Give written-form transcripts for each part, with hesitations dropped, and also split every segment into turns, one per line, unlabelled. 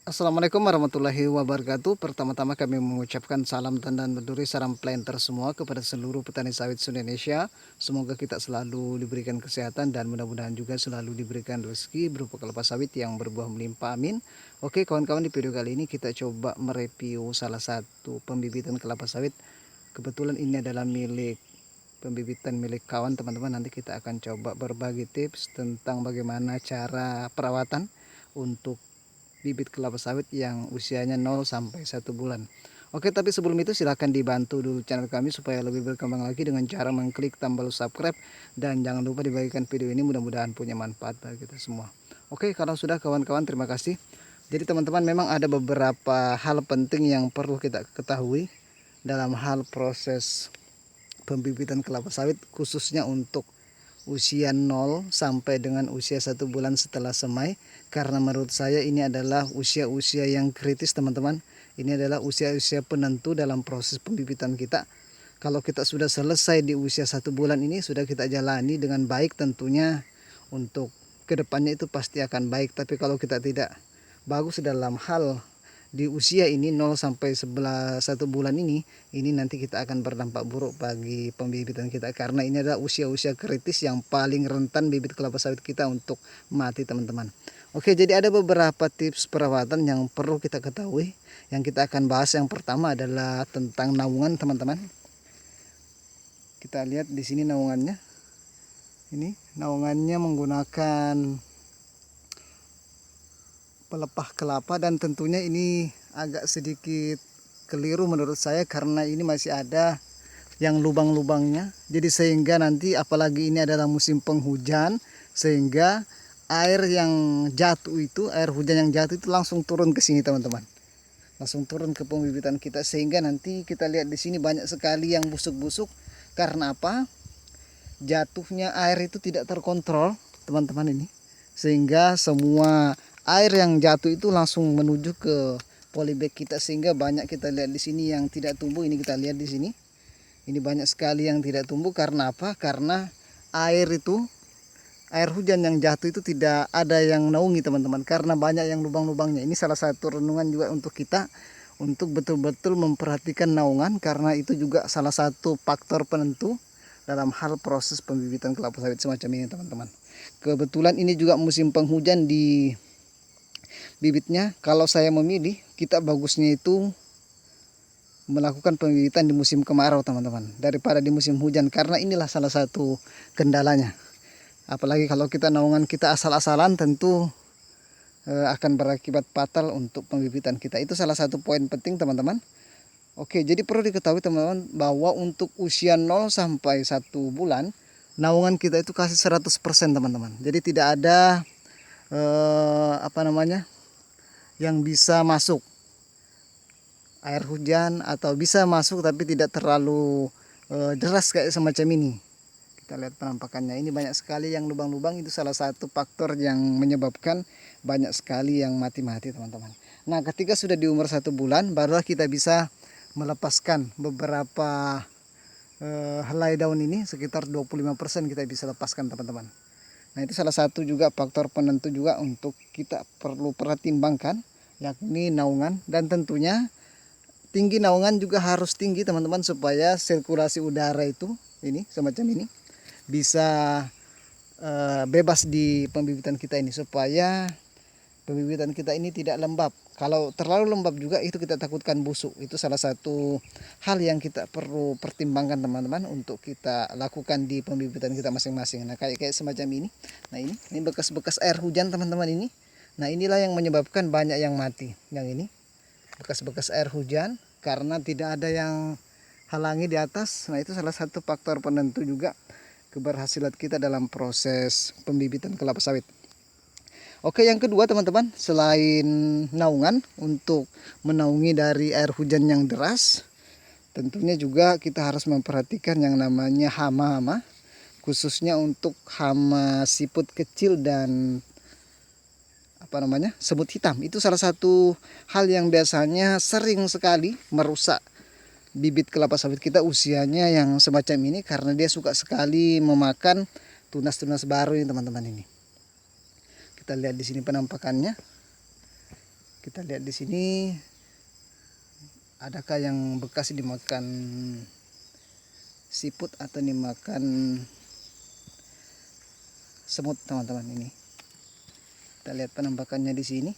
Assalamualaikum warahmatullahi wabarakatuh. Pertama-tama kami mengucapkan salam tandan berduri salam planter semua kepada seluruh petani sawit se-Indonesia. Semoga kita selalu diberikan kesehatan dan mudah-mudahan juga selalu diberikan rezeki berupa kelapa sawit yang berbuah melimpah. Amin. Oke kawan-kawan, di video kali ini kita coba mereview salah satu pembibitan kelapa sawit. Kebetulan ini adalah pembibitan milik kawan teman-teman. Nanti kita akan coba berbagi tips tentang bagaimana cara perawatan untuk bibit kelapa sawit yang usianya 0 sampai 1 bulan. Oke, tapi sebelum itu silahkan dibantu dulu channel kami supaya lebih berkembang lagi dengan cara mengklik tombol subscribe. Dan jangan lupa dibagikan video ini, mudah-mudahan punya manfaat bagi kita semua. Oke, kalau sudah kawan-kawan, terima kasih. Jadi teman-teman, memang ada beberapa hal penting yang perlu kita ketahui dalam hal proses pembibitan kelapa sawit, khususnya untuk usia 0 sampai dengan usia 1 bulan setelah semai. Karena menurut saya ini adalah usia-usia yang kritis teman-teman. Ini adalah usia-usia penentu dalam proses pembibitan kita. Kalau kita sudah selesai di usia 1 bulan ini, sudah kita jalani dengan baik, tentunya untuk kedepannya itu pasti akan baik. Tapi kalau kita tidak bagus dalam hal di usia ini 0 sampai 1 bulan ini nanti kita akan berdampak buruk bagi pembibitan kita, karena ini adalah usia-usia kritis yang paling rentan bibit kelapa sawit kita untuk mati teman-teman. Oke, jadi ada beberapa tips perawatan yang perlu kita ketahui. Yang kita akan bahas yang pertama adalah tentang naungan teman-teman. Kita lihat di sini naungannya. Ini naungannya menggunakan pelepah kelapa, dan tentunya ini agak sedikit keliru menurut saya karena ini masih ada yang lubang-lubangnya. Jadi sehingga nanti, apalagi ini adalah musim penghujan, sehingga air yang jatuh itu, air hujan yang jatuh itu langsung turun ke sini teman-teman. Langsung turun ke pembibitan kita, sehingga nanti kita lihat di sini banyak sekali yang busuk-busuk. Karena apa? Jatuhnya air itu tidak terkontrol teman-teman ini, sehingga semua air yang jatuh itu langsung menuju ke polybag kita, sehingga banyak kita lihat di sini yang tidak tumbuh. Ini kita lihat di sini, ini banyak sekali yang tidak tumbuh. Karena apa? Karena air hujan yang jatuh itu tidak ada yang naungi teman-teman, karena banyak yang lubang-lubangnya. Ini salah satu renungan juga untuk kita, untuk betul-betul memperhatikan naungan, karena itu juga salah satu faktor penentu dalam hal proses pembibitan kelapa sawit semacam ini teman-teman. Kebetulan ini juga musim penghujan di bibitnya. Kalau saya memilih, kita bagusnya itu melakukan pembibitan di musim kemarau teman-teman, daripada di musim hujan, karena inilah salah satu kendalanya. Apalagi kalau kita naungan kita asal-asalan, tentu akan berakibat fatal untuk pembibitan kita. Itu salah satu poin penting teman-teman. Oke, jadi perlu diketahui teman-teman bahwa untuk usia 0 sampai 1 bulan, naungan kita itu kasih 100% teman-teman. Jadi tidak ada yang bisa masuk air hujan, atau bisa masuk tapi tidak terlalu deras kayak semacam ini. Kita lihat penampakannya, ini banyak sekali yang lubang-lubang. Itu salah satu faktor yang menyebabkan banyak sekali yang mati-mati teman-teman. Nah, ketika sudah di umur 1 bulan, barulah kita bisa melepaskan beberapa helai daun ini, sekitar 25% kita bisa lepaskan teman-teman. Nah, itu salah satu juga faktor penentu juga untuk kita perlu pertimbangkan, yakni naungan. Dan tentunya tinggi naungan juga harus tinggi teman-teman, supaya sirkulasi udara itu ini semacam ini bisa bebas di pembibitan kita ini, supaya pembibitan kita ini tidak lembab. Kalau terlalu lembab juga itu kita takutkan busuk. Itu salah satu hal yang kita perlu pertimbangkan teman-teman untuk kita lakukan di pembibitan kita masing-masing. Nah, kayak semacam ini. Nah, ini bekas-bekas air hujan teman-teman ini. Nah, inilah yang menyebabkan banyak yang mati. Yang ini bekas-bekas air hujan karena tidak ada yang halangi di atas. Nah, itu salah satu faktor penentu juga keberhasilan kita dalam proses pembibitan kelapa sawit. Oke, yang kedua teman-teman, selain naungan, untuk menaungi dari air hujan yang deras, tentunya juga kita harus memperhatikan yang namanya hama-hama, khususnya untuk hama siput kecil dan semut hitam. Itu salah satu hal yang biasanya sering sekali merusak bibit kelapa sawit kita usianya yang semacam ini, karena dia suka sekali memakan tunas-tunas baru ini teman-teman. Ini kita lihat di sini penampakannya. Kita lihat di sini, adakah yang bekas dimakan siput atau dimakan semut teman-teman. Ini kita lihat penampakannya di sini.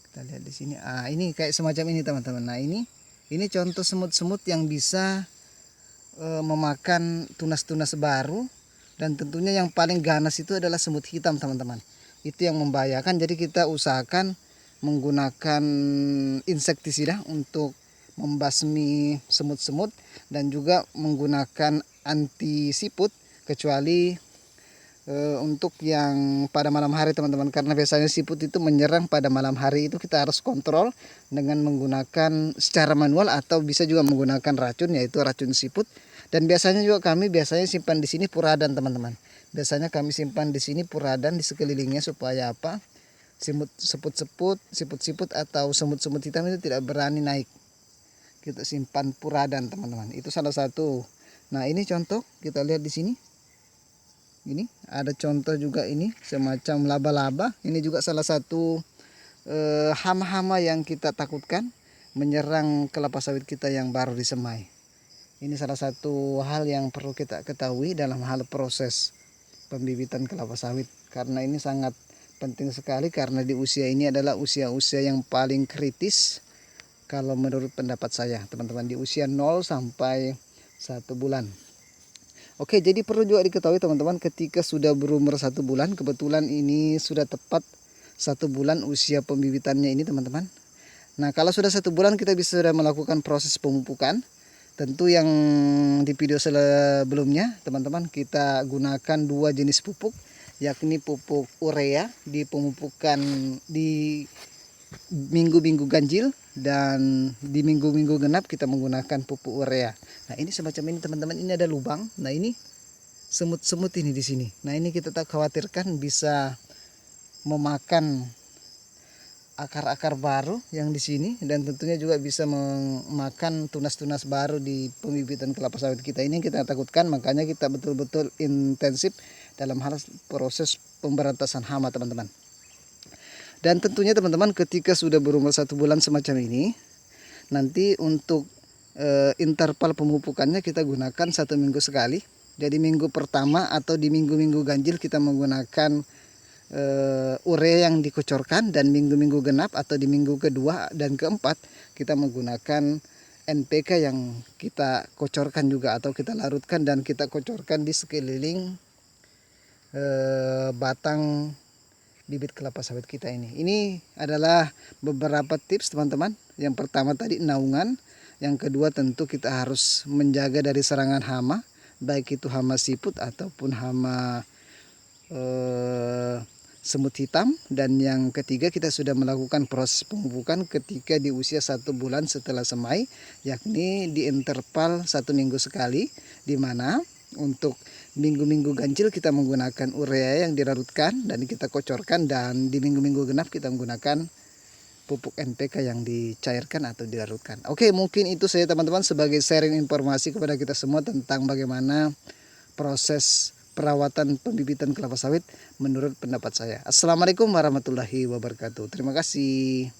Kita lihat di sini. Ini kayak semacam ini teman-teman. Nah, ini contoh semut-semut yang bisa memakan tunas-tunas baru, dan tentunya yang paling ganas itu adalah semut hitam teman-teman. Itu yang membahayakan. Jadi kita usahakan menggunakan insektisida untuk membasmi semut-semut, dan juga menggunakan anti siput, kecuali untuk yang pada malam hari teman-teman, karena biasanya siput itu menyerang pada malam hari. Itu kita harus kontrol dengan menggunakan secara manual, atau bisa juga menggunakan racun, yaitu racun siput. Dan biasanya juga kami simpan di sini puradan teman-teman. Biasanya kami simpan di sini puradan di sekelilingnya, supaya apa? Siput-siput atau semut-semut hitam itu tidak berani naik. Kita simpan puradan teman-teman. Itu salah satu. Nah, ini contoh, kita lihat di sini. Ini ada contoh juga, ini semacam laba-laba. Ini juga salah satu hama-hama yang kita takutkan menyerang kelapa sawit kita yang baru disemai. Ini salah satu hal yang perlu kita ketahui dalam hal proses pembibitan kelapa sawit, karena ini sangat penting sekali, karena di usia ini adalah usia-usia yang paling kritis kalau menurut pendapat saya teman-teman, di usia 0 sampai 1 bulan. Oke, jadi perlu juga diketahui teman-teman, ketika sudah berumur 1 bulan, kebetulan ini sudah tepat 1 bulan usia pembibitannya ini teman-teman. Nah, kalau sudah 1 bulan kita bisa sudah melakukan proses pemupukan. Tentu yang di video sebelumnya teman-teman, kita gunakan 2 jenis pupuk, yakni pupuk urea di pemupukan di minggu-minggu ganjil, dan di minggu-minggu genap kita menggunakan pupuk urea. Nah, ini semacam ini teman-teman, ini ada lubang. Nah, ini semut-semut ini di sini. Nah, ini kita tak khawatirkan bisa memakan akar-akar baru yang di sini, dan tentunya juga bisa memakan tunas-tunas baru di pembibitan kelapa sawit kita. Ini yang kita takutkan, makanya kita betul-betul intensif dalam hal proses pemberantasan hama teman-teman. Dan tentunya teman-teman, ketika sudah berumur 1 bulan semacam ini, nanti untuk interval pemupukannya kita gunakan 1 minggu sekali. Jadi minggu pertama atau di minggu-minggu ganjil kita menggunakan urea yang dikocorkan, dan minggu-minggu genap atau di minggu kedua dan keempat kita menggunakan NPK yang kita kocorkan juga, atau kita larutkan dan kita kocorkan di sekeliling batang bibit kelapa sawit kita ini. Ini adalah beberapa tips teman-teman. Yang pertama tadi naungan, yang kedua tentu kita harus menjaga dari serangan hama, baik itu hama siput ataupun hama semut hitam, dan yang ketiga kita sudah melakukan proses pemupukan ketika di usia 1 bulan setelah semai, yakni di interval 1 minggu sekali, di mana untuk minggu-minggu ganjil kita menggunakan urea yang dilarutkan dan kita kocorkan, dan di minggu-minggu genap kita menggunakan pupuk NPK yang dicairkan atau dilarutkan. Oke, mungkin itu saya teman-teman sebagai sharing informasi kepada kita semua tentang bagaimana proses perawatan pembibitan kelapa sawit menurut pendapat saya. Assalamualaikum warahmatullahi wabarakatuh. Terima kasih.